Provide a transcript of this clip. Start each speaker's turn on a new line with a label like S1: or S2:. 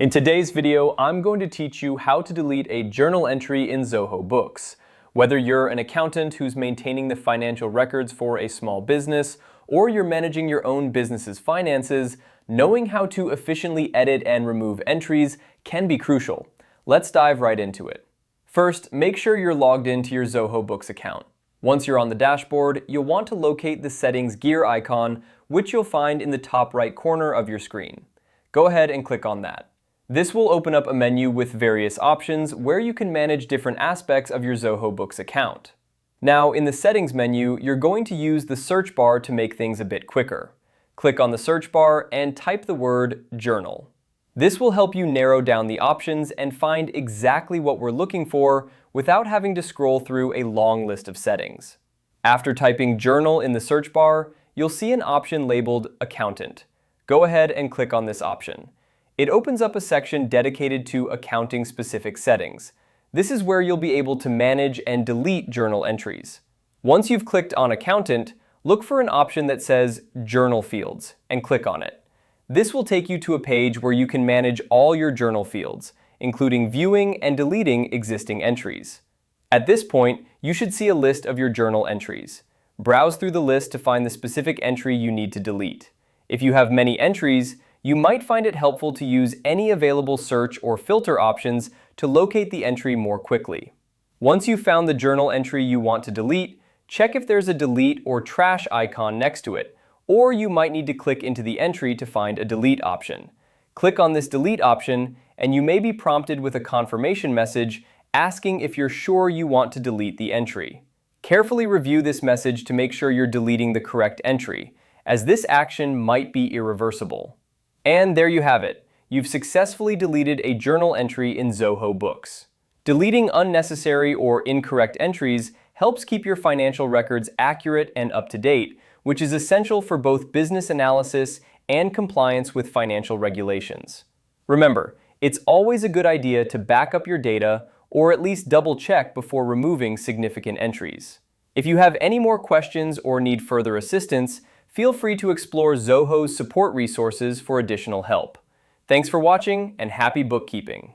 S1: In today's video, I'm going to teach you how to delete a journal entry in Zoho Books. Whether you're an accountant who's maintaining the financial records for a small business, or you're managing your own business's finances, knowing how to efficiently edit and remove entries can be crucial. Let's dive right into it. First, make sure you're logged into your Zoho Books account. Once you're on the dashboard, you'll want to locate the settings gear icon, which you'll find in the top right corner of your screen. Go ahead and click on that. This will open up a menu with various options where you can manage different aspects of your Zoho Books account. Now, in the settings menu, you're going to use the search bar to make things a bit quicker. Click on the search bar and type the word journal. This will help you narrow down the options and find exactly what we're looking for without having to scroll through a long list of settings. After typing journal in the search bar, you'll see an option labeled accountant. Go ahead and click on this option. It opens up a section dedicated to accounting-specific settings. This is where you'll be able to manage and delete journal entries. Once you've clicked on Accountant, look for an option that says Journal Fields and click on it. This will take you to a page where you can manage all your journal fields, including viewing and deleting existing entries. At this point, you should see a list of your journal entries. Browse through the list to find the specific entry you need to delete. If you have many entries, you might find it helpful to use any available search or filter options to locate the entry more quickly. Once you've found the journal entry you want to delete, check if there's a delete or trash icon next to it, or you might need to click into the entry to find a delete option. Click on this delete option, and you may be prompted with a confirmation message asking if you're sure you want to delete the entry. Carefully review this message to make sure you're deleting the correct entry, as this action might be irreversible. And there you have it. You've successfully deleted a journal entry in Zoho Books. Deleting unnecessary or incorrect entries helps keep your financial records accurate and up to date, which is essential for both business analysis and compliance with financial regulations. Remember, it's always a good idea to back up your data or at least double check before removing significant entries. If you have any more questions or need further assistance, feel free to explore Zoho's support resources for additional help. Thanks for watching and happy bookkeeping!